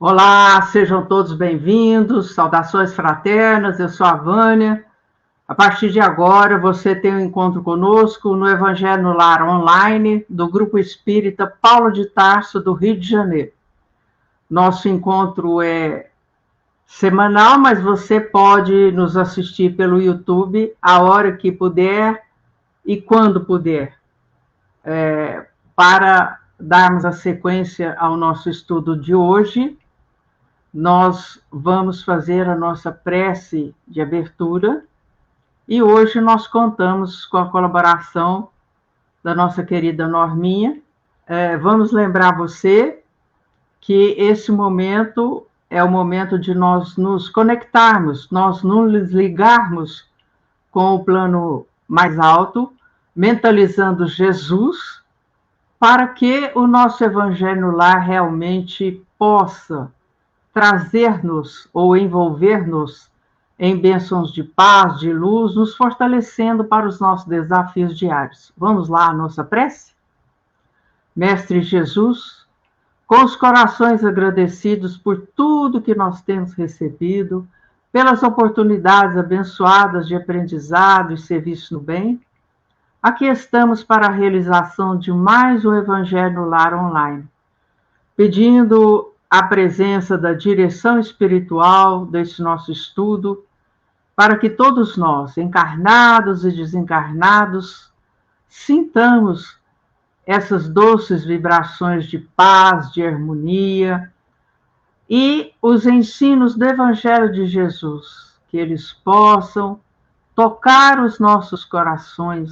Olá, sejam todos bem-vindos, saudações fraternas, eu sou a Vânia. A partir de agora, você tem um encontro conosco no Evangelho no Lar online do Grupo Espírita Paulo de Tarso, do Rio de Janeiro. Nosso encontro é semanal, mas você pode nos assistir pelo YouTube a hora que puder e quando puder, para darmos a sequência ao nosso estudo de hoje. Nós vamos fazer a nossa prece de abertura e hoje nós contamos com a colaboração da nossa querida Norminha. Vamos lembrar você que esse momento é o momento de nós nos conectarmos, nós nos ligarmos com o plano mais alto, mentalizando Jesus, para que o nosso Evangelho no Lar realmente possa trazer-nos ou envolver-nos em bênçãos de paz, de luz, nos fortalecendo para os nossos desafios diários. Vamos lá à nossa prece? Mestre Jesus, com os corações agradecidos por tudo que nós temos recebido, pelas oportunidades abençoadas de aprendizado e serviço no bem, aqui estamos para a realização de mais um Evangelho no Lar online, pedindo a presença da direção espiritual desse nosso estudo, para que todos nós, encarnados e desencarnados, sintamos essas doces vibrações de paz, de harmonia e os ensinos do Evangelho de Jesus, que eles possam tocar os nossos corações,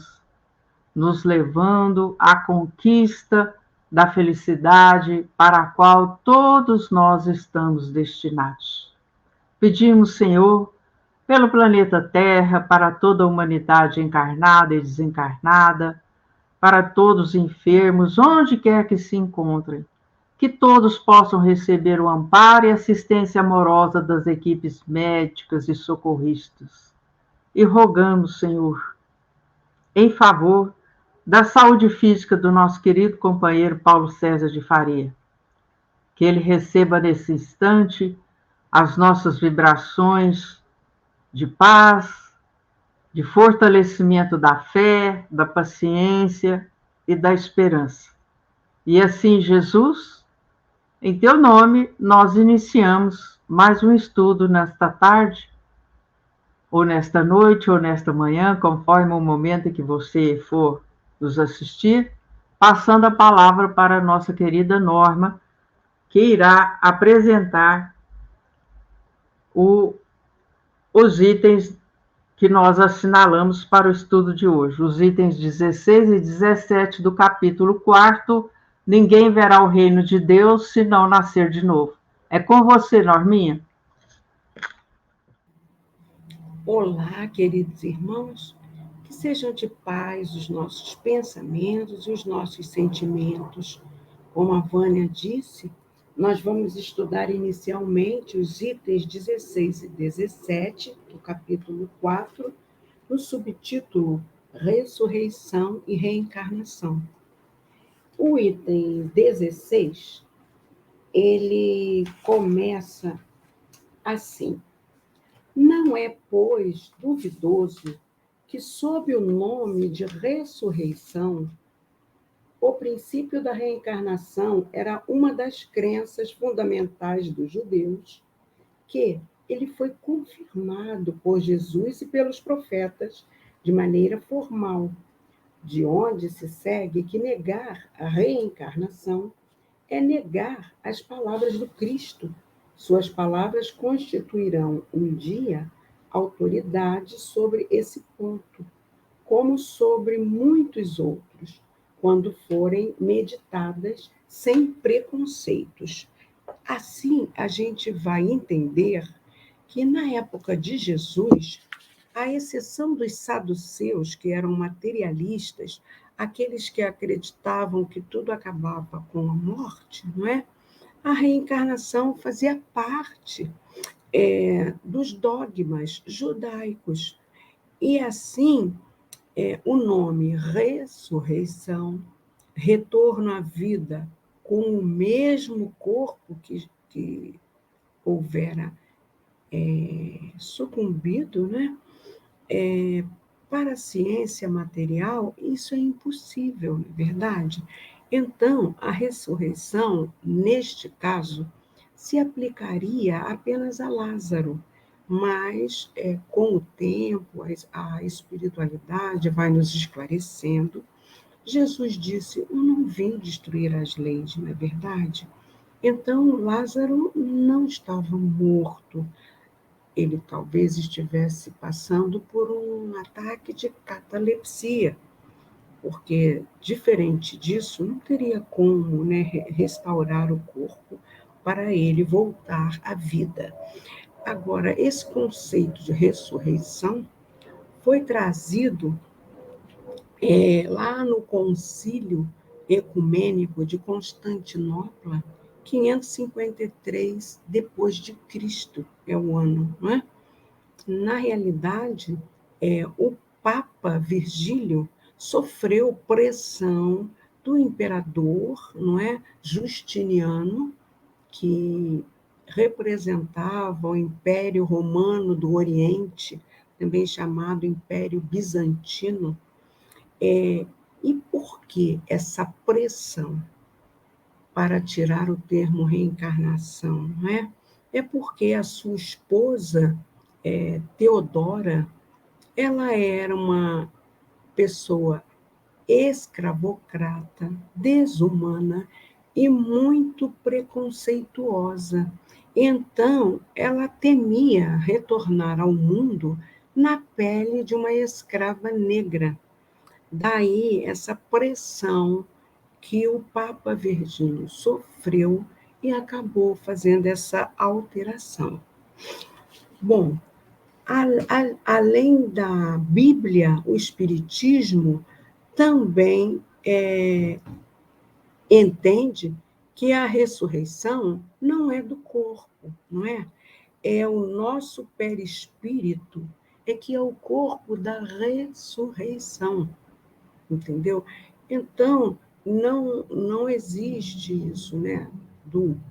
nos levando à conquista da felicidade para a qual todos nós estamos destinados. Pedimos, Senhor, pelo planeta Terra, para toda a humanidade encarnada e desencarnada, para todos os enfermos, onde quer que se encontrem, que todos possam receber o amparo e assistência amorosa das equipes médicas e socorristas. E rogamos, Senhor, em favor da saúde física do nosso querido companheiro Paulo César de Faria, que ele receba nesse instante as nossas vibrações de paz, de fortalecimento da fé, da paciência e da esperança. E assim, Jesus, em teu nome, nós iniciamos mais um estudo nesta tarde, ou nesta noite, ou nesta manhã, conforme o momento em que você for nos assistir, passando a palavra para a nossa querida Norma, que irá apresentar os itens que nós assinalamos para o estudo de hoje, os itens 16 e 17 do capítulo 4, Ninguém verá o reino de Deus se não nascer de novo. É com você, Norminha. Olá, queridos irmãos, que sejam de paz os nossos pensamentos e os nossos sentimentos. Como a Vânia disse, nós vamos estudar inicialmente os itens 16 e 17 do capítulo 4, no subtítulo Ressurreição e Reencarnação. O item 16, ele começa assim: Não é, pois, duvidoso que, sob o nome de ressurreição, o princípio da reencarnação era uma das crenças fundamentais dos judeus, que ele foi confirmado por Jesus e pelos profetas de maneira formal, de onde se segue que negar a reencarnação é negar as palavras do Cristo. Suas palavras constituirão um dia autoridade sobre esse ponto, como sobre muitos outros, quando forem meditadas sem preconceitos. Assim, a gente vai entender que na época de Jesus, à exceção dos saduceus, que eram materialistas, aqueles que acreditavam que tudo acabava com a morte, não é? A reencarnação fazia parte dos dogmas judaicos. E assim, o nome ressurreição, retorno à vida com o mesmo corpo que que houvera sucumbido, né? Para a ciência material, isso é impossível, não é verdade? Então, a ressurreição, neste caso, se aplicaria apenas a Lázaro, mas com o tempo, a espiritualidade vai nos esclarecendo. Jesus disse: Eu não vim destruir as leis, não é verdade? Então, Lázaro não estava morto, ele talvez estivesse passando por um ataque de catalepsia, porque, diferente disso, não teria como, né, restaurar o corpo para ele voltar à vida. Agora, esse conceito de ressurreição foi trazido lá no Concílio Ecumênico de Constantinopla, 553 depois de Cristo, é o ano, não é? Na realidade, o Papa Virgílio sofreu pressão do imperador, não é, Justiniano, que representava o Império Romano do Oriente, também chamado Império Bizantino. E por que essa pressão para tirar o termo reencarnação, não é? É porque a sua esposa, Teodora, ela era uma pessoa escravocrata, desumana e muito preconceituosa. Então, ela temia retornar ao mundo na pele de uma escrava negra. Daí essa pressão que o Papa Virgílio sofreu e acabou fazendo essa alteração. Bom, além da Bíblia, o Espiritismo também entende que a ressurreição não é do corpo, não é? É o nosso perispírito, que é o corpo da ressurreição, entendeu? Então, não existe isso, né?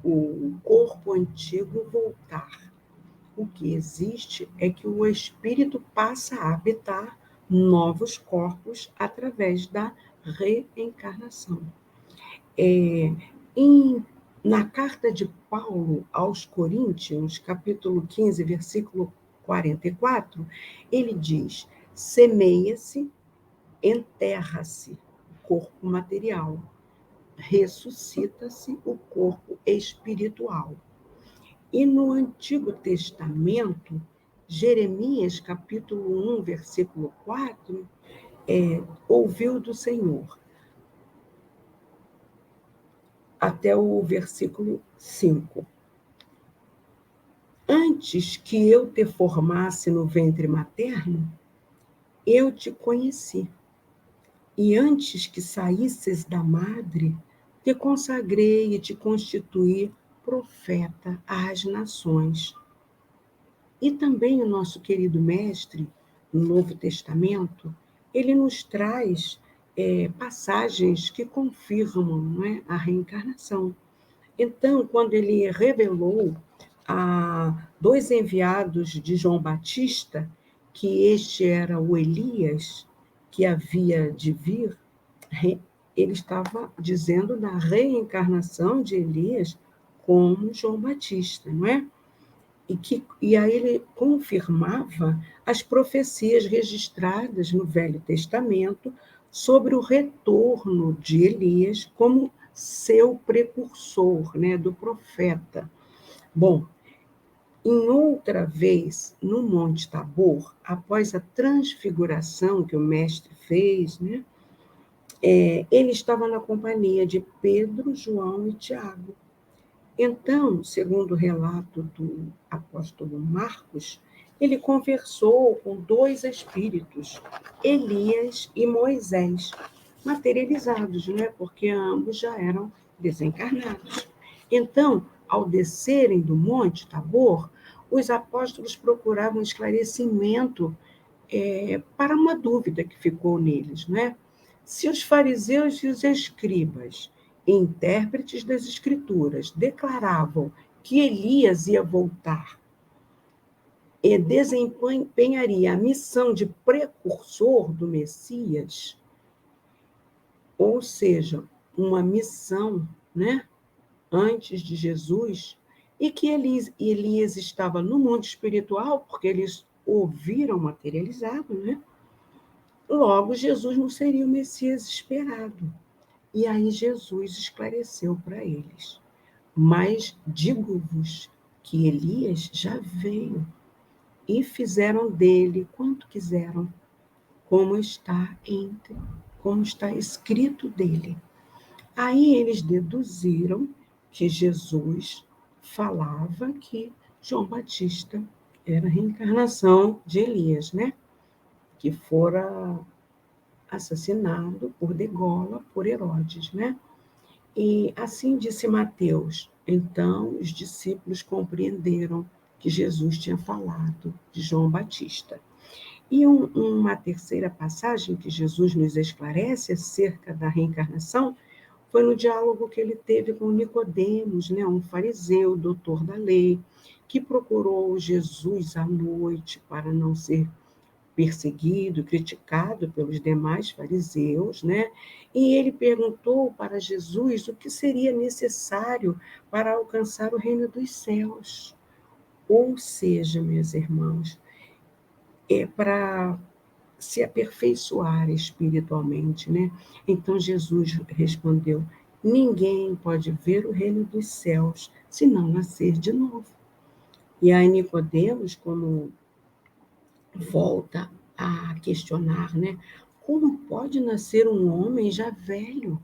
O corpo antigo voltar. O que existe é que o espírito passa a habitar novos corpos através da reencarnação. Na carta de Paulo aos Coríntios, capítulo 15, versículo 44, ele diz: semeia-se, enterra-se o corpo material, ressuscita-se o corpo espiritual. E no Antigo Testamento, Jeremias, capítulo 1, versículo 4, ouviu do Senhor, até o versículo 5. Antes que eu te formasse no ventre materno, eu te conheci. E antes que saísses da madre, te consagrei e te constituí profeta às nações. E também o nosso querido mestre, no Novo Testamento, ele nos traz passagens que confirmam, não é, a reencarnação. Então, quando ele revelou a 2 enviados de João Batista, que este era o Elias, que havia de vir, ele estava dizendo da reencarnação de Elias como João Batista, não é? E aí ele confirmava as profecias registradas no Velho Testamento sobre o retorno de Elias como seu precursor, né, do profeta. Bom, em outra vez, no Monte Tabor, após a transfiguração que o mestre fez, né, ele estava na companhia de Pedro, João e Tiago. Então, segundo o relato do apóstolo Marcos, ele conversou com 2 espíritos, Elias e Moisés, materializados, né? Porque ambos já eram desencarnados. Então, ao descerem do Monte Tabor, os apóstolos procuravam esclarecimento para uma dúvida que ficou neles, né? Se os fariseus e os escribas, intérpretes das Escrituras, declaravam que Elias ia voltar e desempenharia a missão de precursor do Messias, ou seja, uma missão, né, antes de Jesus, e que Elias estava no mundo espiritual, porque eles o viram materializado, né? Logo, Jesus não seria o Messias esperado. E aí Jesus esclareceu para eles: mas digo-vos que Elias já veio e fizeram dele quanto quiseram, como está escrito dele. Aí eles deduziram que Jesus falava que João Batista era a reencarnação de Elias, né? Que fora assassinado por degola por Herodes, né? E assim disse Mateus. Então os discípulos compreenderam que Jesus tinha falado de João Batista. E uma terceira passagem que Jesus nos esclarece acerca da reencarnação foi no diálogo que ele teve com Nicodemos, né, um fariseu, doutor da lei, que procurou Jesus à noite para não ser perseguido, criticado pelos demais fariseus, né? E ele perguntou para Jesus o que seria necessário para alcançar o reino dos céus. Ou seja, meus irmãos, é para se aperfeiçoar espiritualmente, né? Então Jesus respondeu: ninguém pode ver o reino dos céus se não nascer de novo. E aí Nicodemos, como volta a questionar, né? Como pode nascer um homem já velho?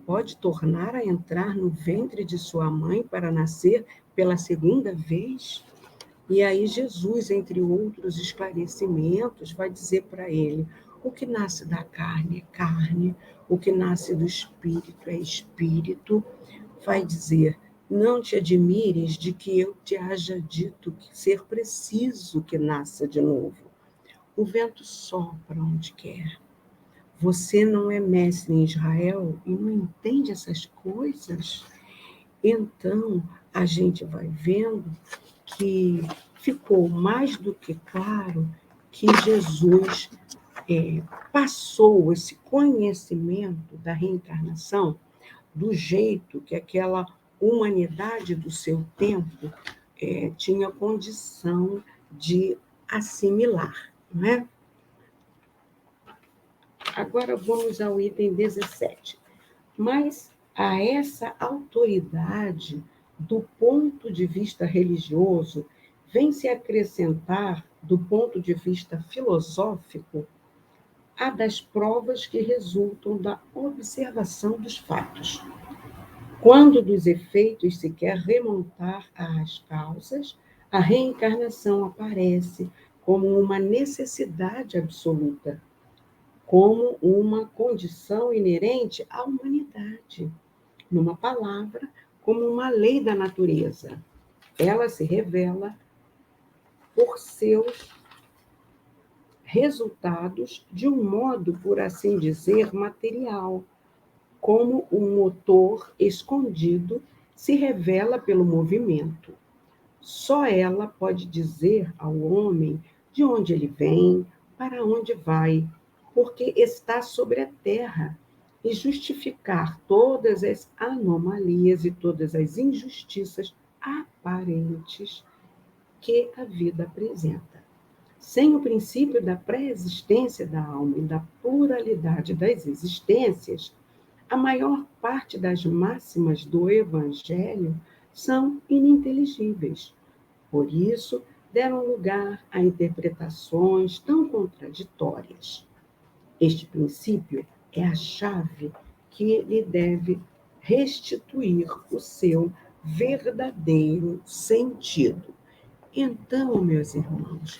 Pode tornar a entrar no ventre de sua mãe para nascer pela segunda vez? E aí Jesus, entre outros esclarecimentos, vai dizer para ele: o que nasce da carne é carne, o que nasce do espírito é espírito. Vai dizer: não te admires de que eu te haja dito que ser preciso que nasça de novo. O vento sopra onde quer. Você não é mestre em Israel e não entende essas coisas? Então, a gente vai vendo que ficou mais do que claro que Jesus passou esse conhecimento da reencarnação do jeito que aquela humanidade do seu tempo tinha condição de assimilar, não é? Agora vamos ao item 17. Mas a essa autoridade, do ponto de vista religioso, vem se acrescentar, do ponto de vista filosófico, a das provas que resultam da observação dos fatos. Quando dos efeitos se quer remontar às causas, a reencarnação aparece como uma necessidade absoluta, como uma condição inerente à humanidade. Numa palavra, como uma lei da natureza. Ela se revela por seus resultados de um modo, por assim dizer, material, como um motor escondido se revela pelo movimento. Só ela pode dizer ao homem de onde ele vem, para onde vai, porque está sobre a terra, e justificar todas as anomalias e todas as injustiças aparentes que a vida apresenta. Sem o princípio da pré-existência da alma e da pluralidade das existências, a maior parte das máximas do Evangelho são ininteligíveis. Por isso, deram lugar a interpretações tão contraditórias. Este princípio é a chave que lhe deve restituir o seu verdadeiro sentido. Então, meus irmãos,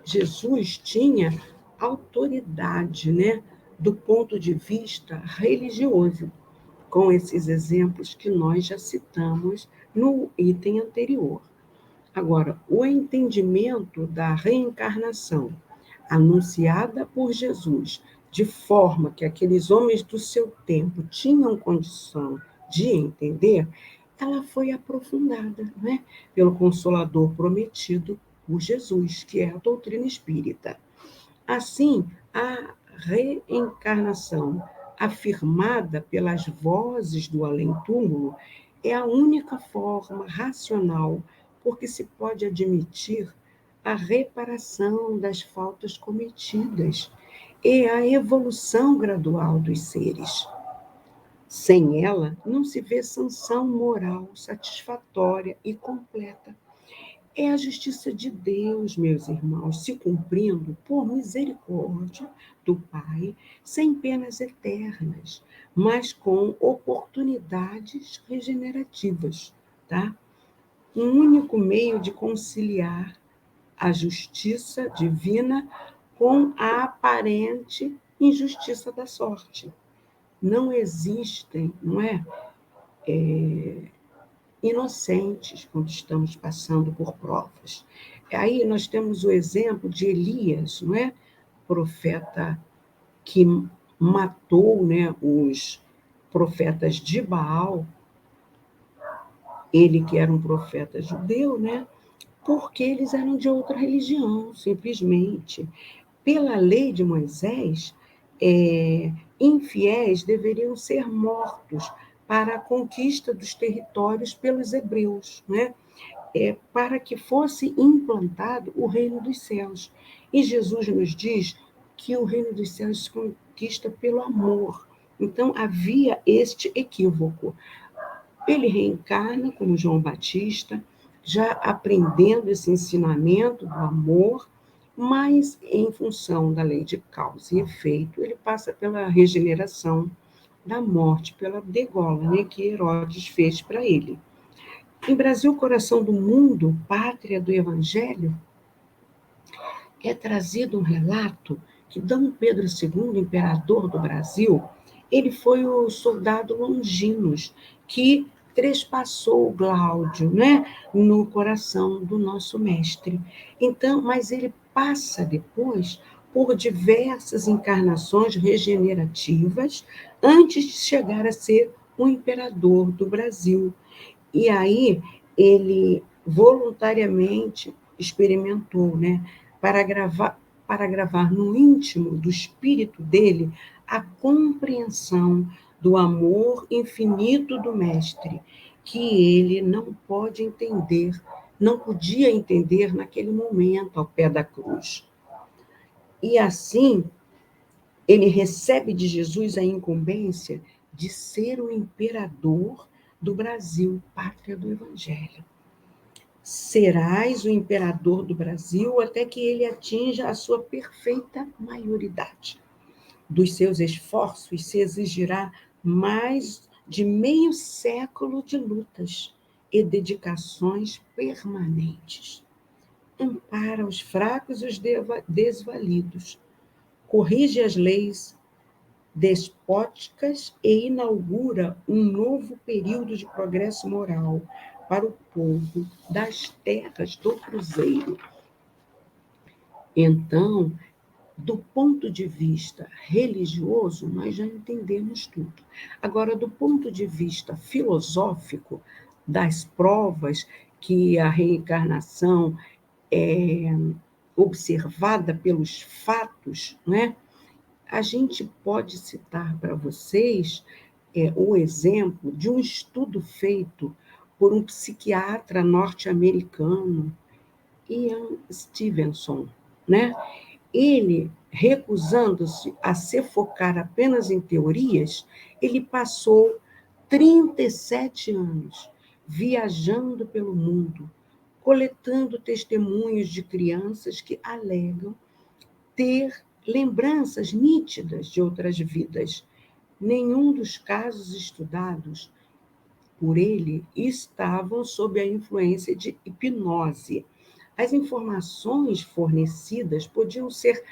Jesus tinha autoridade, né, do ponto de vista religioso, com esses exemplos que nós já citamos no item anterior. Agora, o entendimento da reencarnação anunciada por Jesus, de forma que aqueles homens do seu tempo tinham condição de entender, ela foi aprofundada, né, pelo Consolador prometido por Jesus, que é a doutrina espírita. Assim, a reencarnação afirmada pelas vozes do além-túmulo é a única forma racional por que se pode admitir a reparação das faltas cometidas e a evolução gradual dos seres. Sem ela, não se vê sanção moral satisfatória e completa. É a justiça de Deus, meus irmãos, se cumprindo por misericórdia do Pai, sem penas eternas, mas com oportunidades regenerativas, tá? Um único meio de conciliar a justiça divina com a aparente injustiça da sorte. Não existem, não é, inocentes quando estamos passando por provas. Aí nós temos o exemplo de Elias, não é? Profeta que matou, né, os profetas de Baal, ele que era um profeta judeu, né? Porque eles eram de outra religião, simplesmente. Pela lei de Moisés, infiéis deveriam ser mortos para a conquista dos territórios pelos hebreus, né? Para que fosse implantado o reino dos céus. E Jesus nos diz que o reino dos céus se conquista pelo amor. Então, havia este equívoco. Ele reencarna como João Batista, já aprendendo esse ensinamento do amor, mas em função da lei de causa e efeito, ele passa pela regeneração da morte, pela degola, né, que Herodes fez para ele. Em Brasil, coração do mundo, pátria do Evangelho, é trazido um relato que D. Pedro II, imperador do Brasil, ele foi o soldado Longinos que trespassou Gláudio, né, no coração do nosso mestre. Então, mas ele passa depois por diversas encarnações regenerativas antes de chegar a ser o imperador do Brasil. E aí ele voluntariamente experimentou, né, para gravar no íntimo do espírito dele a compreensão do amor infinito do mestre, que ele não pode entender, não podia entender naquele momento ao pé da cruz. E assim, ele recebe de Jesus a incumbência de ser o imperador do Brasil, pátria do Evangelho. Serás o imperador do Brasil até que ele atinja a sua perfeita maioridade. Dos seus esforços se exigirá mais de meio século de lutas e dedicações permanentes. Ampara os fracos e os desvalidos, corrige as leis despóticas e inaugura um novo período de progresso moral para o povo das terras do Cruzeiro. Então, do ponto de vista religioso, nós já entendemos tudo. Agora, do ponto de vista filosófico, das provas que a reencarnação é observada pelos fatos, né? A gente pode citar para vocês o exemplo de um estudo feito por um psiquiatra norte-americano, Ian Stevenson, né? Ele, recusando-se a se focar apenas em teorias, ele passou 37 anos viajando pelo mundo, coletando testemunhos de crianças que alegam ter lembranças nítidas de outras vidas. Nenhum dos casos estudados por ele estavam sob a influência de hipnose. As informações fornecidas podiam ser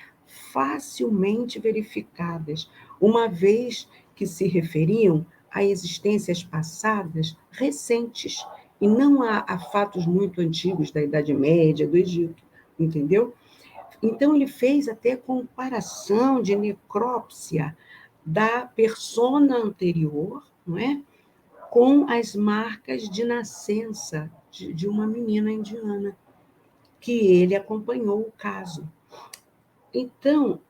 facilmente verificadas, uma vez que se referiam a existências passadas recentes e não a fatos muito antigos da Idade Média, do Egito, entendeu? Então, ele fez até comparação de necrópsia da persona anterior, não é? com as marcas de nascença de uma menina indiana, que ele acompanhou o caso. Então,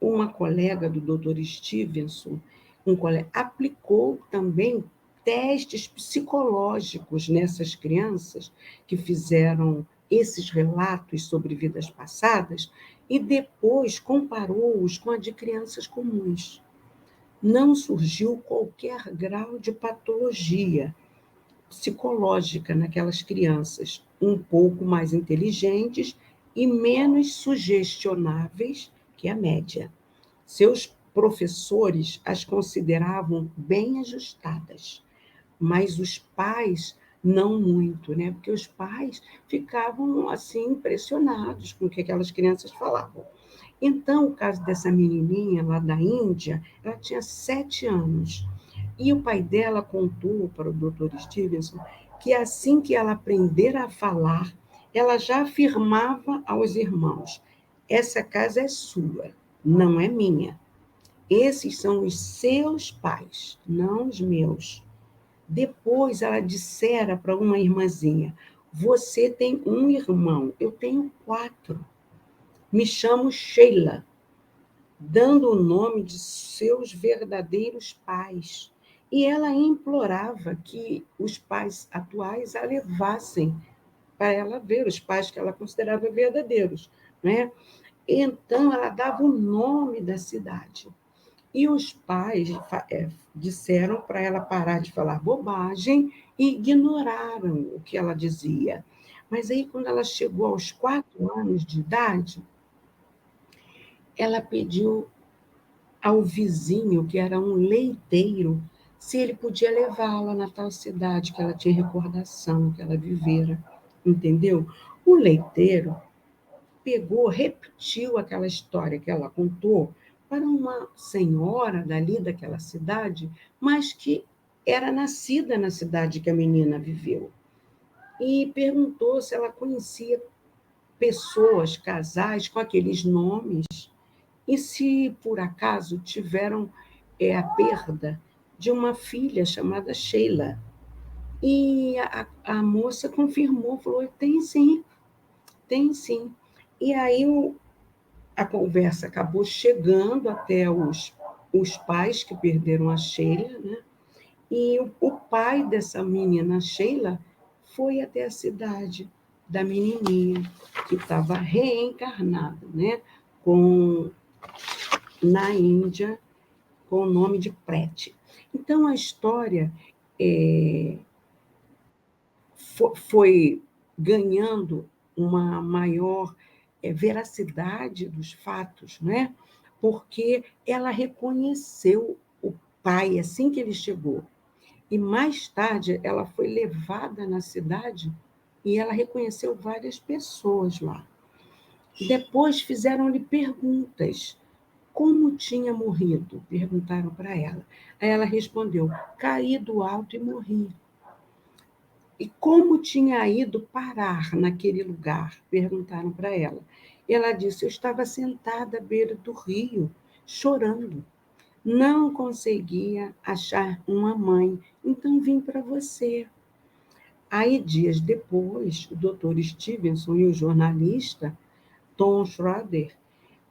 uma colega do Dr. Stevenson, aplicou também testes psicológicos nessas crianças que fizeram esses relatos sobre vidas passadas e depois comparou-os com a de crianças comuns. Não surgiu qualquer grau de patologia psicológica naquelas crianças, um pouco mais inteligentes e menos sugestionáveis que a média. Seus professores as consideravam bem ajustadas, mas os pais não muito, né? Porque os pais ficavam assim impressionados com o que aquelas crianças falavam. Então, o caso dessa menininha lá da Índia, ela tinha 7 anos. E o pai dela contou para o Dr. Stevenson que assim que ela aprender a falar, ela já afirmava aos irmãos: essa casa é sua, não é minha. Esses são os seus pais, não os meus. Depois ela dissera para uma irmãzinha: você tem um irmão, eu tenho 4. Me chamo Sheila, dando o nome de seus verdadeiros pais. E ela implorava que os pais atuais a levassem para ela ver os pais que ela considerava verdadeiros, né? Então, ela dava o nome da cidade. E os pais disseram para ela parar de falar bobagem e ignoraram o que ela dizia. Mas aí, quando ela chegou aos 4 anos de idade, ela pediu ao vizinho, que era um leiteiro, se ele podia levá-la na tal cidade que ela tinha recordação, que ela vivera, entendeu? O leiteiro pegou, repetiu aquela história que ela contou para uma senhora dali daquela cidade, mas que era nascida na cidade que a menina viveu. E perguntou se ela conhecia pessoas, casais com aqueles nomes, e se por acaso tiveram a perda de uma filha chamada Sheila. E a moça confirmou, falou: tem sim, tem sim. E aí a conversa acabou chegando até os pais que perderam a Sheila, né? E o pai dessa menina, Sheila, foi até a cidade da menininha, que estava reencarnada, né? Na Índia, com o nome de Prete. Então, a história foi ganhando uma maior veracidade dos fatos, né? Porque ela reconheceu o pai assim que ele chegou. E mais tarde ela foi levada na cidade e ela reconheceu várias pessoas lá. Depois fizeram-lhe perguntas. Como tinha morrido? Perguntaram para ela. Aí ela respondeu: caí do alto e morri. E como tinha ido parar naquele lugar? Perguntaram para ela. Ela disse: eu estava sentada à beira do rio, chorando. Não conseguia achar uma mãe, então vim para você. Aí, dias depois, o Dr. Stevenson e o jornalista Tom Schroeder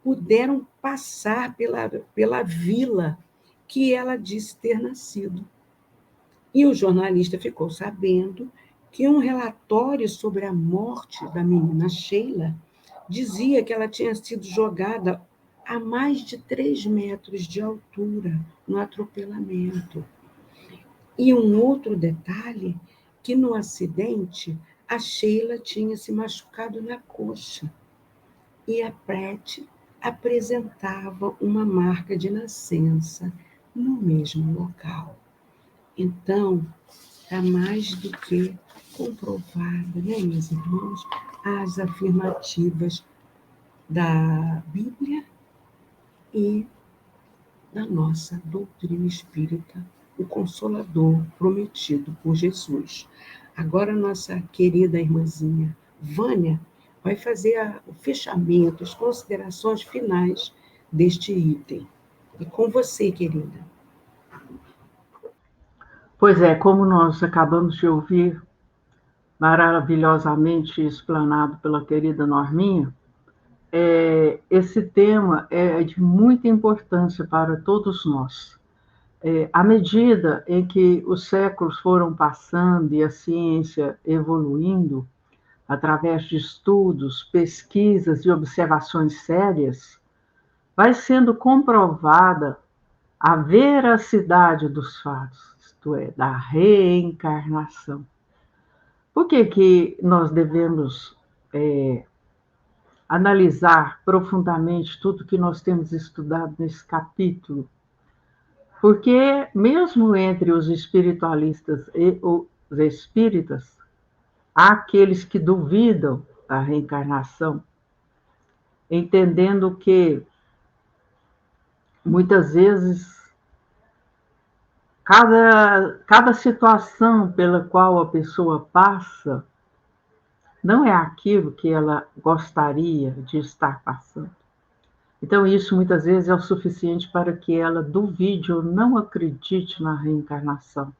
puderam passar pela vila que ela disse ter nascido. E o jornalista ficou sabendo que um relatório sobre a morte da menina Sheila dizia que ela tinha sido jogada a mais de 3 metros de altura no atropelamento. E um outro detalhe, que no acidente a Sheila tinha se machucado na coxa e a Pratt apresentava uma marca de nascença no mesmo local. Então, está mais do que comprovada, né, meus irmãos, as afirmativas da Bíblia e da nossa doutrina espírita, o Consolador prometido por Jesus. Agora, nossa querida irmãzinha Vânia vai fazer o fechamento, as considerações finais deste item. E com você, querida. Pois é, como nós acabamos de ouvir maravilhosamente explanado pela querida Norminha, esse tema é de muita importância para todos nós. À medida em que os séculos foram passando e a ciência evoluindo, através de estudos, pesquisas e observações sérias, vai sendo comprovada a veracidade dos fatos, isto é, da reencarnação. Por que nós devemos analisar profundamente tudo que nós temos estudado nesse capítulo? Porque mesmo entre os espiritualistas e os espíritas, há aqueles que duvidam da reencarnação, entendendo que muitas vezes cada situação pela qual a pessoa passa não é aquilo que ela gostaria de estar passando. Então, isso muitas vezes é o suficiente para que ela duvide ou não acredite na reencarnação.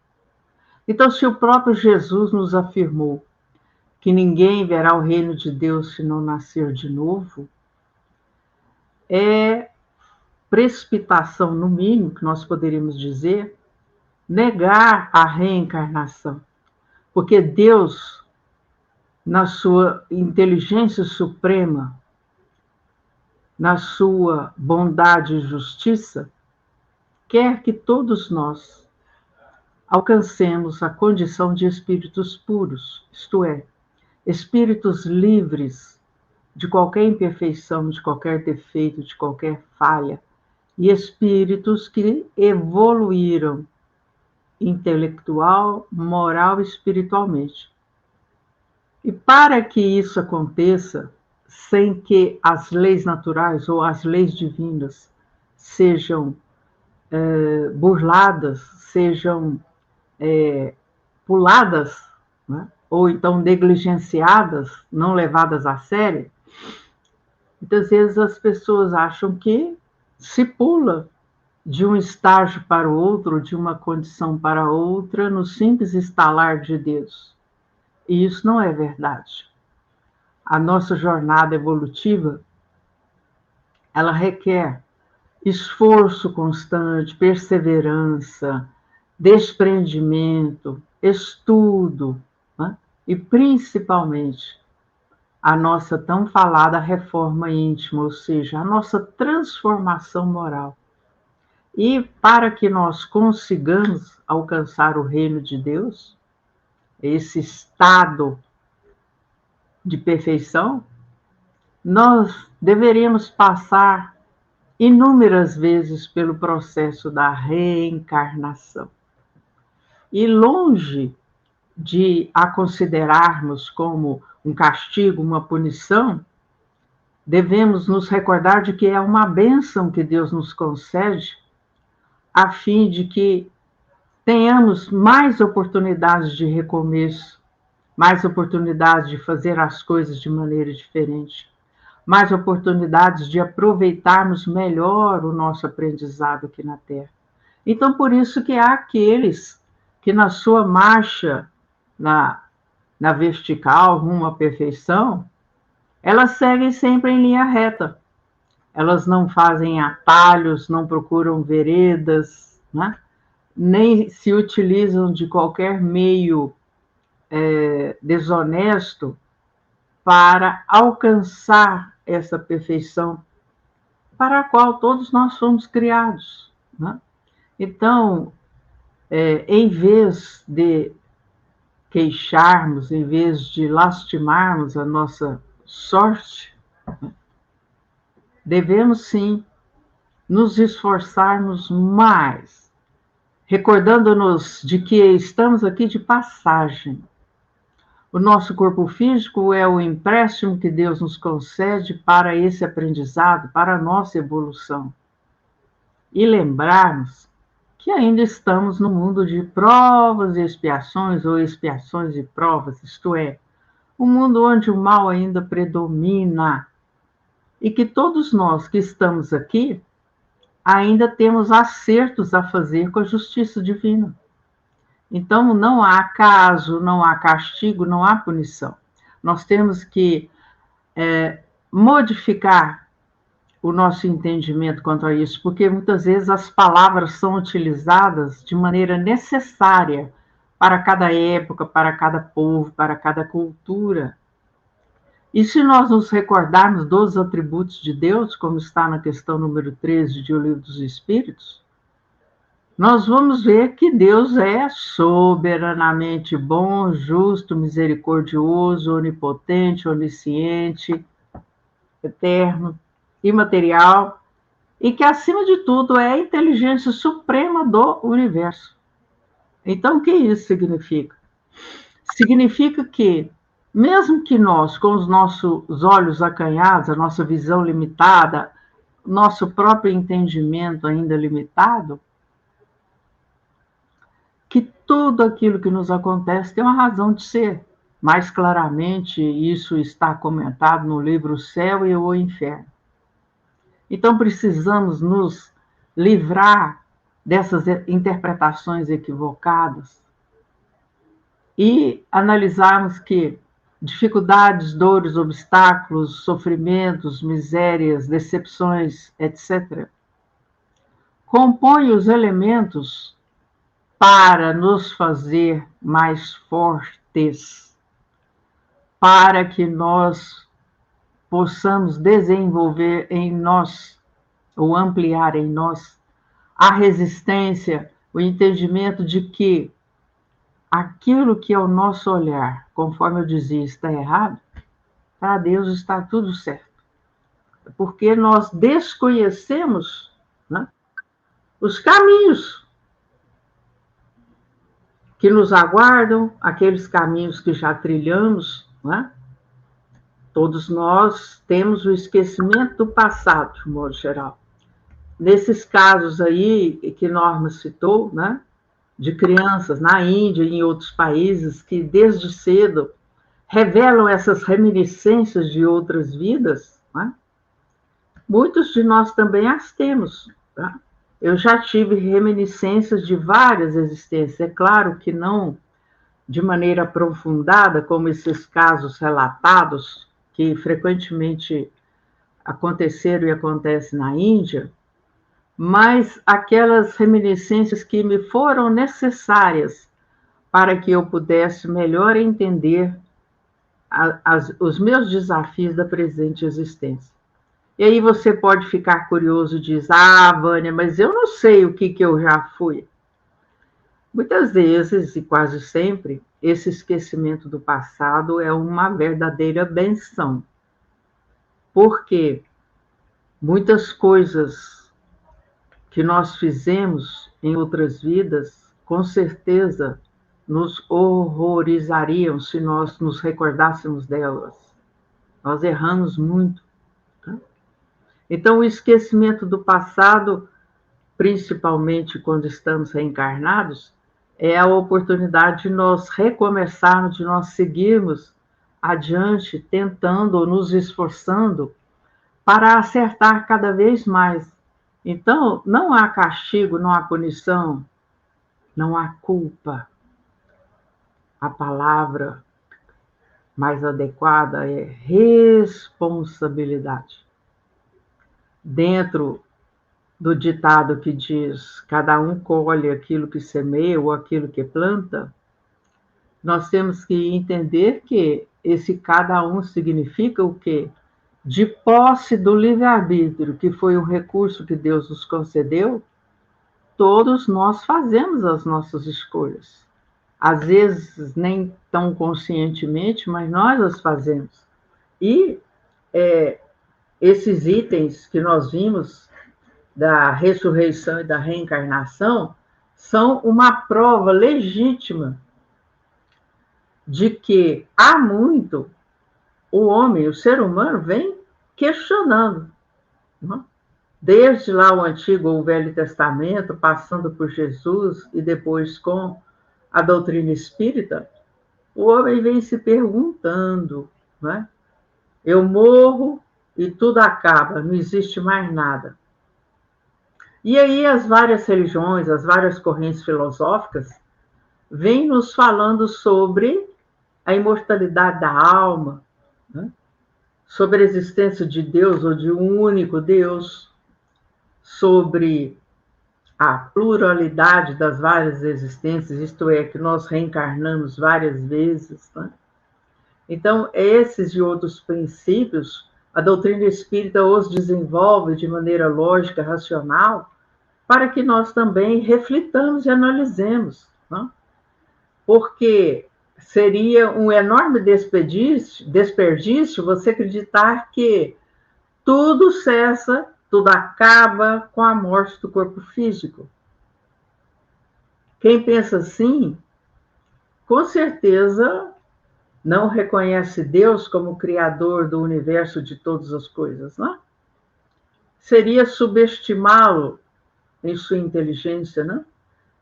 Então, se o próprio Jesus nos afirmou que ninguém verá o reino de Deus se não nascer de novo, é precipitação, no mínimo, que nós poderíamos dizer, negar a reencarnação. Porque Deus, na sua inteligência suprema, na sua bondade e justiça, quer que todos nós alcancemos a condição de espíritos puros, isto é, espíritos livres de qualquer imperfeição, de qualquer defeito, de qualquer falha, e espíritos que evoluíram intelectual, moral e espiritualmente. E para que isso aconteça, sem que as leis naturais ou as leis divinas sejam burladas, sejam puladas, né? Ou então negligenciadas, não levadas a sério, muitas vezes as pessoas acham que se pula de um estágio para o outro, de uma condição para outra, no simples estalar de dedos. E isso não é verdade. A nossa jornada evolutiva, ela requer esforço constante, perseverança, desprendimento, estudo, né? E principalmente a nossa tão falada reforma íntima, ou seja, a nossa transformação moral. E para que nós consigamos alcançar o reino de Deus, esse estado de perfeição, nós deveríamos passar inúmeras vezes pelo processo da reencarnação. E longe de a considerarmos como um castigo, uma punição, devemos nos recordar de que é uma bênção que Deus nos concede, a fim de que tenhamos mais oportunidades de recomeço, mais oportunidades de fazer as coisas de maneira diferente, mais oportunidades de aproveitarmos melhor o nosso aprendizado aqui na Terra. Então, por isso que há aqueles que na sua marcha na vertical, rumo à perfeição, elas seguem sempre em linha reta. Elas não fazem atalhos, não procuram veredas, né? Nem se utilizam de qualquer meio desonesto para alcançar essa perfeição para a qual todos nós fomos criados, né? Então, em vez de queixarmos, em vez de lastimarmos a nossa sorte, devemos sim nos esforçarmos mais, recordando-nos de que estamos aqui de passagem. O nosso corpo físico é o empréstimo que Deus nos concede para esse aprendizado, para a nossa evolução. E lembrarmos que ainda estamos no mundo de provas e expiações, ou expiações e provas, isto é, um mundo onde o mal ainda predomina, e que todos nós que estamos aqui ainda temos acertos a fazer com a justiça divina. Então, não há caso, não há castigo, não há punição. Nós temos que modificar o nosso entendimento quanto a isso, porque muitas vezes as palavras são utilizadas de maneira necessária para cada época, para cada povo, para cada cultura. E se nós nos recordarmos dos atributos de Deus, como está na questão número 13 de O Livro dos Espíritos, nós vamos ver que Deus é soberanamente bom, justo, misericordioso, onipotente, onisciente, eterno, imaterial, e que, acima de tudo, é a inteligência suprema do universo. Então, o que isso significa? Significa que, mesmo que nós, com os nossos olhos acanhados, a nossa visão limitada, nosso próprio entendimento ainda limitado, que tudo aquilo que nos acontece tem uma razão de ser. Mais claramente, isso está comentado no livro O Céu e o Inferno. Então, precisamos nos livrar dessas interpretações equivocadas e analisarmos que dificuldades, dores, obstáculos, sofrimentos, misérias, decepções, etc., compõem os elementos para nos fazer mais fortes, para que nós possamos desenvolver em nós, ou ampliar em nós, a resistência, o entendimento de que aquilo que é o nosso olhar, conforme eu dizia, está errado, para Deus está tudo certo. Porque nós desconhecemos, né, os caminhos que nos aguardam, aqueles caminhos que já trilhamos, né? Todos nós temos o esquecimento do passado, de modo geral. Nesses casos aí que Norma citou, né, de crianças na Índia e em outros países que desde cedo revelam essas reminiscências de outras vidas, né? Muitos de nós também as temos. Tá? Eu já tive reminiscências de várias existências, é claro que não de maneira aprofundada, como esses casos relatados, que frequentemente aconteceram e acontecem na Índia, mas aquelas reminiscências que me foram necessárias para que eu pudesse melhor entender os meus desafios da presente existência. E aí você pode ficar curioso e diz, Vânia, mas eu não sei o que eu já fui. Muitas vezes, e quase sempre, esse esquecimento do passado é uma verdadeira benção. Porque muitas coisas que nós fizemos em outras vidas, com certeza, nos horrorizariam se nós nos recordássemos delas. Nós erramos muito. Tá? Então, o esquecimento do passado, principalmente quando estamos reencarnados, é a oportunidade de nós recomeçarmos, de nós seguirmos adiante, tentando ou nos esforçando para acertar cada vez mais. Então, não há castigo, não há punição, não há culpa. A palavra mais adequada é responsabilidade. Dentro do ditado que diz, cada um colhe aquilo que semeia ou aquilo que planta, nós temos que entender que esse cada um significa o quê? De posse do livre-arbítrio, que foi um recurso que Deus nos concedeu, todos nós fazemos as nossas escolhas. Às vezes, nem tão conscientemente, mas nós as fazemos. E esses itens que nós vimos da ressurreição e da reencarnação são uma prova legítima de que há muito o homem, o ser humano, vem questionando. Não? Desde lá o Antigo ou o Velho Testamento, passando por Jesus e depois com a doutrina espírita, o homem vem se perguntando, né? Eu morro e tudo acaba, não existe mais nada. E aí as várias religiões, as várias correntes filosóficas vem nos falando sobre a imortalidade da alma, né? Sobre a existência de Deus ou de um único Deus, sobre a pluralidade das várias existências, isto é, que nós reencarnamos várias vezes, né? Então, esses e outros princípios, a doutrina espírita os desenvolve de maneira lógica, racional, para que nós também reflitamos e analisemos, né? Porque seria um enorme desperdício você acreditar que tudo cessa, tudo acaba com a morte do corpo físico. Quem pensa assim, com certeza não reconhece Deus como criador do universo de todas as coisas, né? Seria subestimá-lo em sua inteligência, né?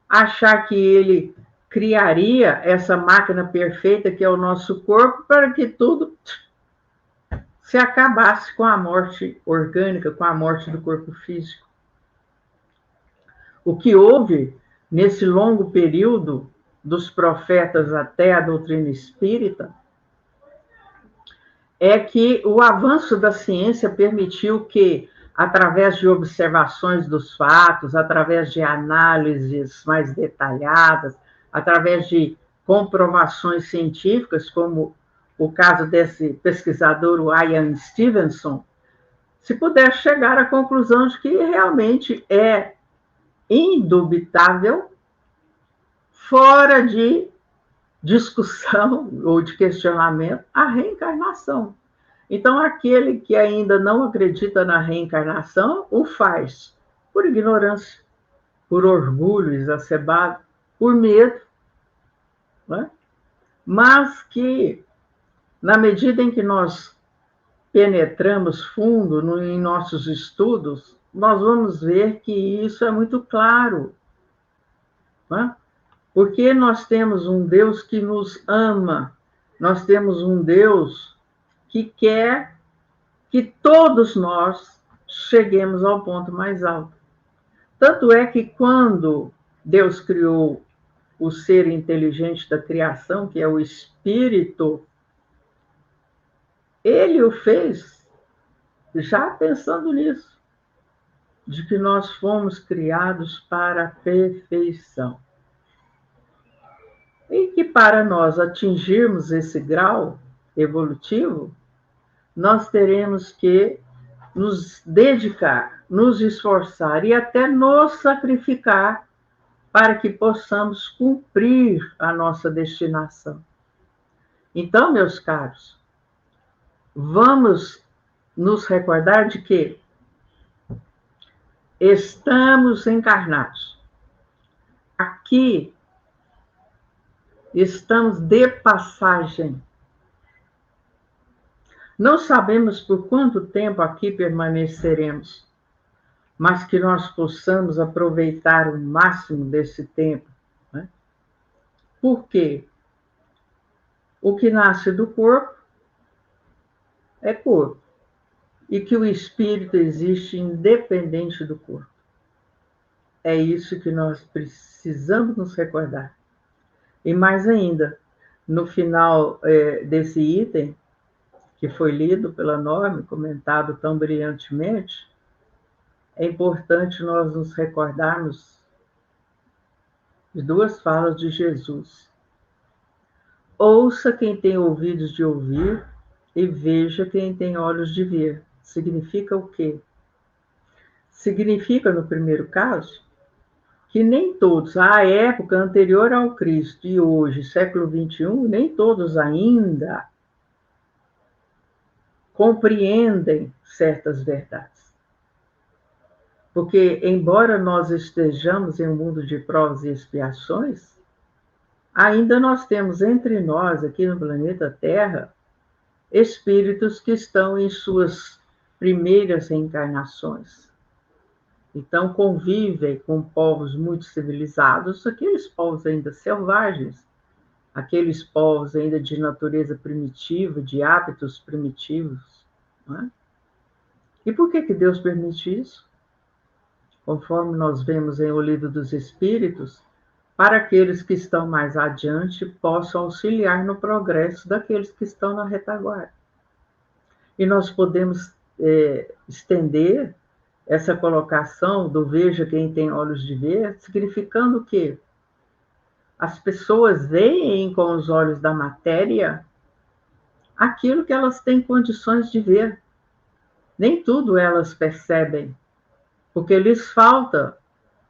Achar que ele criaria essa máquina perfeita que é o nosso corpo para que tudo se acabasse com a morte orgânica, com a morte do corpo físico. O que houve nesse longo período dos profetas até a doutrina espírita é que o avanço da ciência permitiu que, através de observações dos fatos, através de análises mais detalhadas, através de comprovações científicas, como o caso desse pesquisador, o Ian Stevenson, se puder chegar à conclusão de que realmente é indubitável, fora de discussão ou de questionamento, a reencarnação. Então, aquele que ainda não acredita na reencarnação, o faz por ignorância, por orgulho exacerbado, por medo, né? Mas que, na medida em que nós penetramos fundo em nossos estudos, nós vamos ver que isso é muito claro, né? Porque nós temos um Deus que nos ama, nós temos um Deus que quer que todos nós cheguemos ao ponto mais alto. Tanto é que quando Deus criou o ser inteligente da criação, que é o Espírito, ele o fez já pensando nisso, de que nós fomos criados para a perfeição. E que para nós atingirmos esse grau evolutivo, nós teremos que nos dedicar, nos esforçar e até nos sacrificar para que possamos cumprir a nossa destinação. Então, meus caros, vamos nos recordar de que estamos encarnados. Aqui estamos de passagem. Não sabemos por quanto tempo aqui permaneceremos, mas que nós possamos aproveitar o máximo desse tempo, né? Por quê? O que nasce do corpo é corpo, e que o espírito existe independente do corpo. É isso que nós precisamos nos recordar. E mais ainda, no final desse item, que foi lido pela Norma, comentado tão brilhantemente, é importante nós nos recordarmos de duas falas de Jesus. Ouça quem tem ouvidos de ouvir e veja quem tem olhos de ver. Significa o quê? Significa, no primeiro caso, que nem todos, à época anterior ao Cristo e hoje, século XXI, nem todos ainda compreendem certas verdades. Porque, embora nós estejamos em um mundo de provas e expiações, ainda nós temos entre nós, aqui no planeta Terra, espíritos que estão em suas primeiras reencarnações. Então, convivem com povos muito civilizados, aqueles povos ainda selvagens, aqueles povos ainda de natureza primitiva, de hábitos primitivos. Não é? E por que Deus permite isso? Conforme nós vemos em O Livro dos Espíritos, para aqueles que estão mais adiante possam auxiliar no progresso daqueles que estão na retaguarda. E nós podemos estender essa colocação do veja quem tem olhos de ver, significando que as pessoas veem com os olhos da matéria aquilo que elas têm condições de ver. Nem tudo elas percebem, porque lhes falta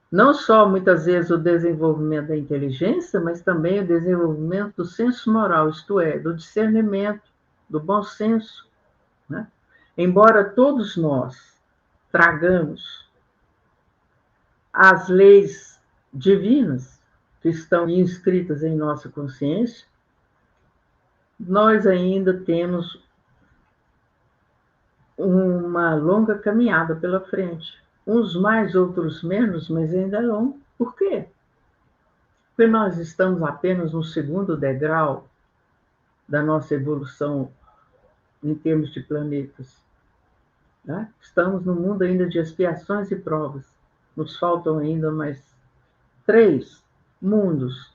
não só muitas vezes o desenvolvimento da inteligência, mas também o desenvolvimento do senso moral, isto é, do discernimento, do bom senso, né? Embora todos nós tragamos as leis divinas que estão inscritas em nossa consciência, nós ainda temos uma longa caminhada pela frente. Uns mais, outros menos, mas ainda é longo. Por quê? Porque nós estamos apenas no segundo degrau da nossa evolução em termos de planetas. Né? Estamos no mundo ainda de expiações e provas. Nos faltam ainda mais 3 mundos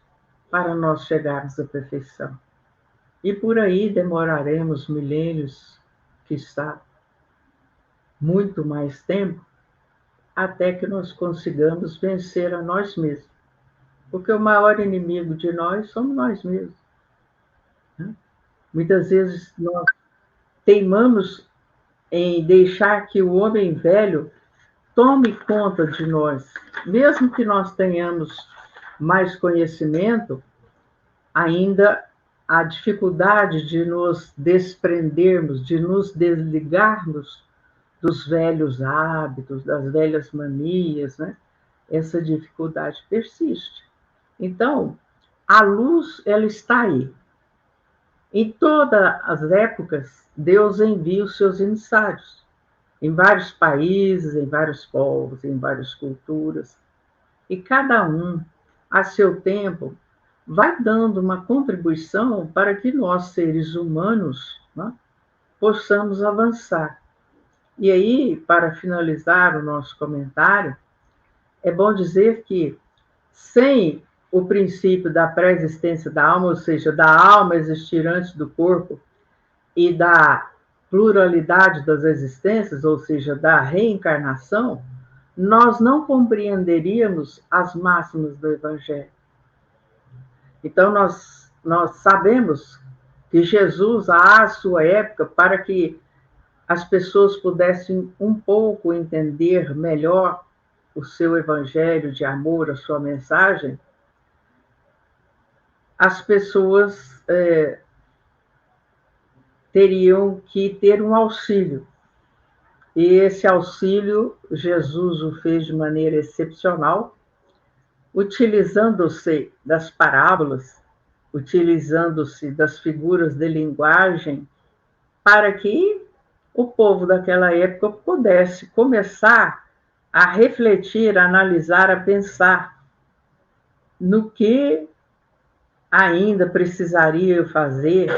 para nós chegarmos à perfeição. E por aí demoraremos milênios, quiçá muito mais tempo, até que nós consigamos vencer a nós mesmos. Porque o maior inimigo de nós somos nós mesmos. Né? Muitas vezes nós teimamos em deixar que o homem velho tome conta de nós. Mesmo que nós tenhamos mais conhecimento, ainda a dificuldade de nos desprendermos, de nos desligarmos dos velhos hábitos, das velhas manias, né? Essa dificuldade persiste. Então, a luz, ela está aí. Em todas as épocas, Deus envia os seus emissários, em vários países, em vários povos, em várias culturas. E cada um, a seu tempo, vai dando uma contribuição para que nós, seres humanos, né, possamos avançar. E aí, para finalizar o nosso comentário, é bom dizer que, sem o princípio da pré-existência da alma, ou seja, da alma existir antes do corpo, e da pluralidade das existências, ou seja, da reencarnação, nós não compreenderíamos as máximas do Evangelho. Então, nós sabemos que Jesus, à sua época, para que as pessoas pudessem um pouco entender melhor o seu evangelho de amor, a sua mensagem, as pessoas teriam que ter um auxílio. E esse auxílio, Jesus o fez de maneira excepcional, utilizando-se das parábolas, utilizando-se das figuras de linguagem, para que o povo daquela época pudesse começar a refletir, a analisar, a pensar no que ainda precisaria fazer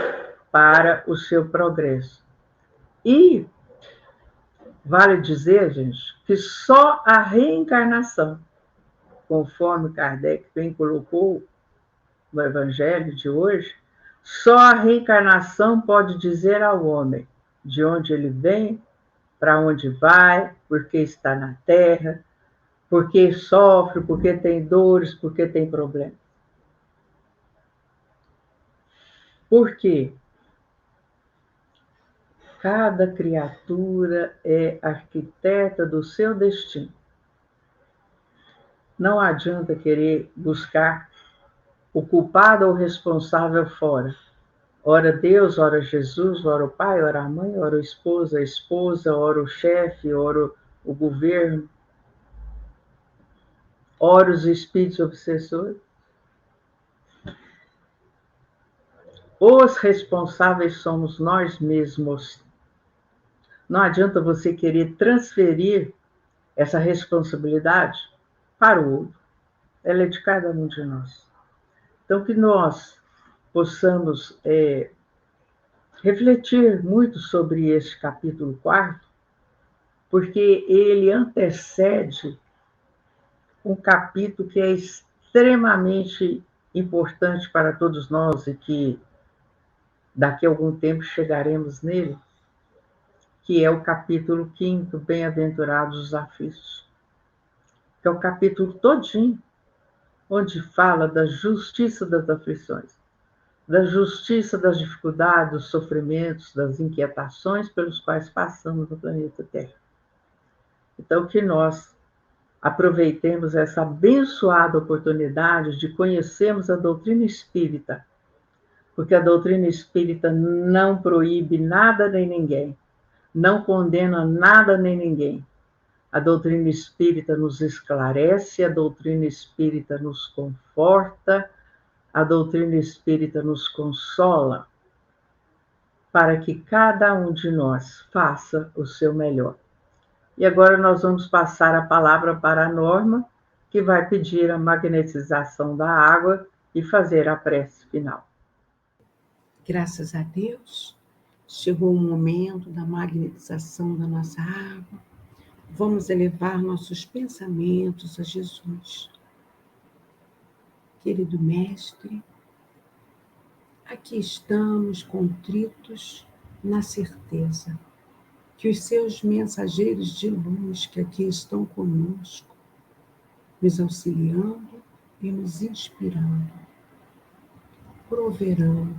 para o seu progresso. E vale dizer, gente, que só a reencarnação, conforme Kardec bem colocou no Evangelho de hoje, só a reencarnação pode dizer ao homem de onde ele vem, para onde vai, por que está na Terra, por que sofre, por que tem dores, por que tem problemas. Por quê? Cada criatura é arquiteta do seu destino. Não adianta querer buscar o culpado ou o responsável fora. Ora Deus, ora Jesus, ora o pai, ora a mãe, ora a esposa, ora o chefe, ora o governo, ora os espíritos obsessores. Os responsáveis somos nós mesmos. Não adianta você querer transferir essa responsabilidade para o outro. Ela é de cada um de nós. Então, que nós possamos refletir muito sobre este capítulo 4, porque ele antecede um capítulo que é extremamente importante para todos nós e que daqui a algum tempo chegaremos nele, que é o capítulo 5, Bem-aventurados os aflitos, que é o capítulo todinho, onde fala da justiça das aflições, da justiça das dificuldades, dos sofrimentos, das inquietações pelos quais passamos no planeta Terra. Então, que nós aproveitemos essa abençoada oportunidade de conhecermos a doutrina espírita, porque a doutrina espírita não proíbe nada nem ninguém, não condena nada nem ninguém. A doutrina espírita nos esclarece, a doutrina espírita nos conforta, a doutrina espírita nos consola, para que cada um de nós faça o seu melhor. E agora nós vamos passar a palavra para a Norma, que vai pedir a magnetização da água e fazer a prece final. Graças a Deus, chegou o momento da magnetização da nossa água. Vamos elevar nossos pensamentos a Jesus. Querido Mestre, aqui estamos contritos na certeza que os seus mensageiros de luz que aqui estão conosco, nos auxiliando e nos inspirando, proverão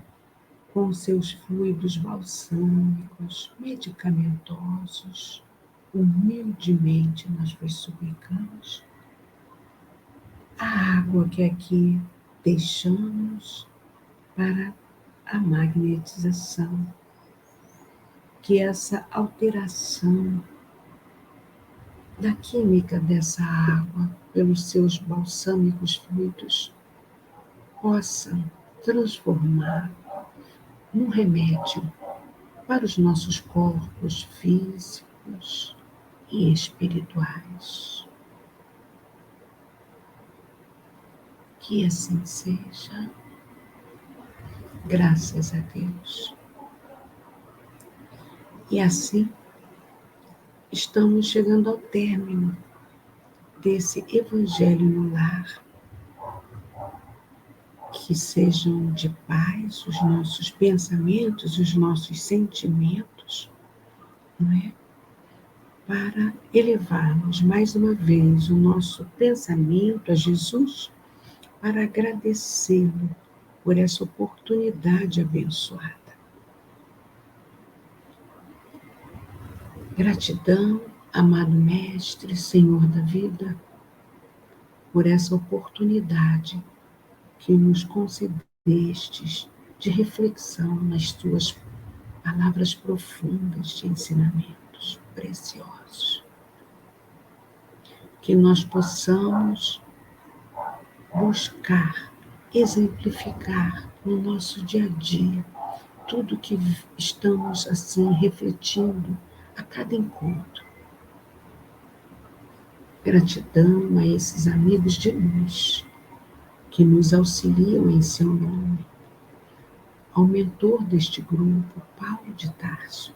com seus fluidos balsâmicos, medicamentosos, humildemente nós vos suplicamos, a água que aqui deixamos para a magnetização, que essa alteração da química dessa água pelos seus balsâmicos fluidos possa transformar num remédio para os nossos corpos físicos e espirituais. Que assim seja. Graças a Deus. E assim, estamos chegando ao término desse Evangelho no Lar. Que sejam de paz os nossos pensamentos, os nossos sentimentos, não é? Para elevarmos mais uma vez o nosso pensamento a Jesus, para agradecê-lo por essa oportunidade abençoada. Gratidão, amado Mestre, Senhor da vida, por essa oportunidade que nos concedestes de reflexão nas tuas palavras profundas de ensinamentos preciosos. Que nós possamos buscar, exemplificar no nosso dia a dia tudo que estamos assim refletindo a cada encontro. Gratidão a esses amigos de luz que nos auxiliam em seu nome, ao mentor deste grupo, Paulo de Tarso,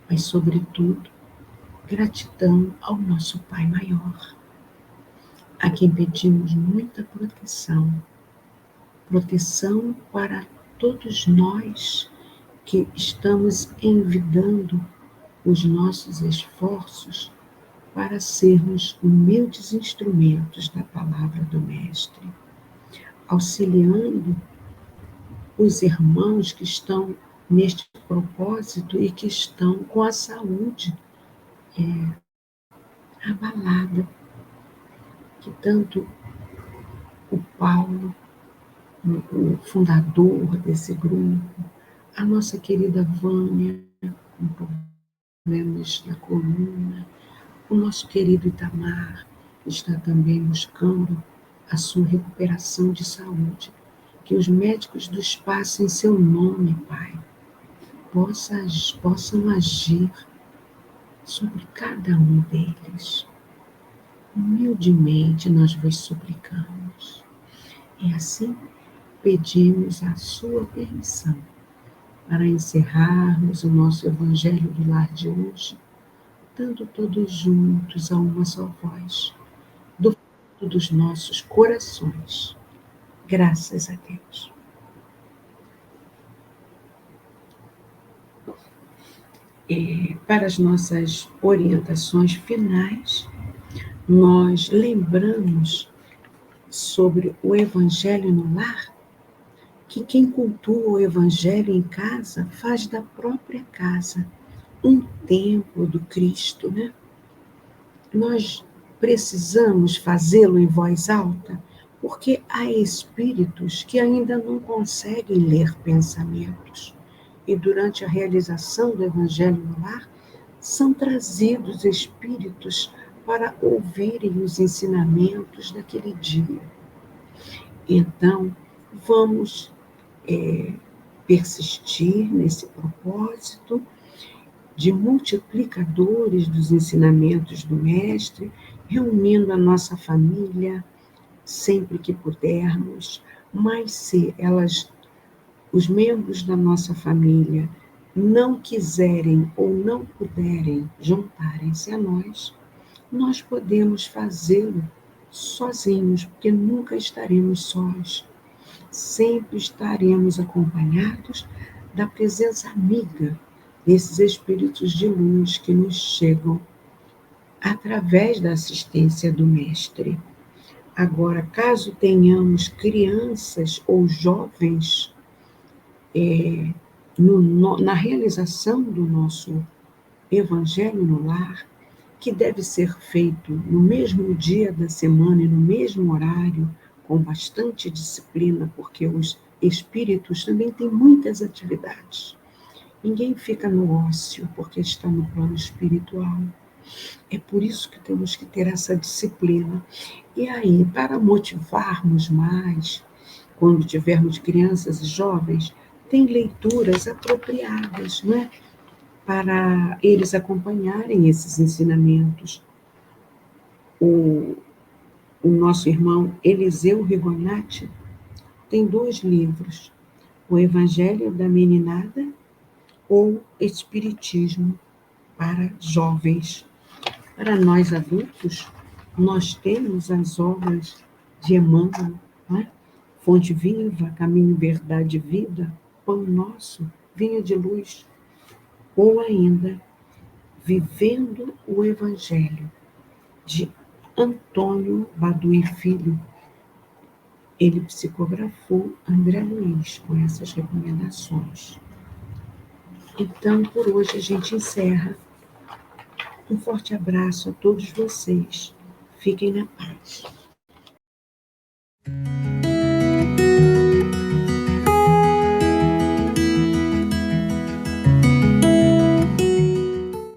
mas sobretudo gratidão ao nosso Pai Maior, a quem pedimos muita proteção para todos nós que estamos envidando os nossos esforços para sermos humildes instrumentos da palavra do Mestre, auxiliando os irmãos que estão neste propósito e que estão com a saúde abalada, que tanto o Paulo, o fundador desse grupo, a nossa querida Vânia, com problemas na coluna, o nosso querido Itamar, que está também buscando a sua recuperação de saúde. Que os médicos do espaço, em seu nome, Pai, possam agir sobre cada um deles. Humildemente nós vos suplicamos. E assim pedimos a sua permissão para encerrarmos o nosso Evangelho do Lar de hoje, dando todos juntos a uma só voz, do dos nossos corações. Graças a Deus. Para as nossas orientações finais, nós lembramos sobre o Evangelho no lar, que quem cultua o Evangelho em casa faz da própria casa um templo do Cristo, né? Nós precisamos fazê-lo em voz alta, porque há espíritos que ainda não conseguem ler pensamentos. E durante a realização do Evangelho no lar, são trazidos espíritos para ouvirem os ensinamentos daquele dia. Então, vamos persistir nesse propósito de multiplicadores dos ensinamentos do Mestre, reunindo a nossa família sempre que pudermos, mas se os membros da nossa família não quiserem ou não puderem juntarem-se a nós podemos fazê-lo sozinhos, porque nunca estaremos sós. Sempre estaremos acompanhados da presença amiga desses espíritos de luz que nos chegam através da assistência do Mestre. Agora, caso tenhamos crianças ou jovens na realização do nosso Evangelho no lar, que deve ser feito no mesmo dia da semana e no mesmo horário, com bastante disciplina, porque os espíritos também têm muitas atividades. Ninguém fica no ócio porque está no plano espiritual. É por isso que temos que ter essa disciplina. E aí, para motivarmos mais, quando tivermos crianças e jovens, tem leituras apropriadas, não é? Para eles acompanharem esses ensinamentos. O nosso irmão Eliseu Rigonati tem 2 livros, o Evangelho da Meninada ou Espiritismo para jovens. Para nós adultos, nós temos as obras de Emmanuel, né? Fonte Viva, Caminho, Verdade e Vida, Pão Nosso, Vinha de Luz, ou ainda Vivendo o Evangelho, de Antônio Baduy Filho. Ele psicografou André Luiz com essas recomendações. Então, por hoje a gente encerra. Um forte abraço a todos vocês. Fiquem na paz.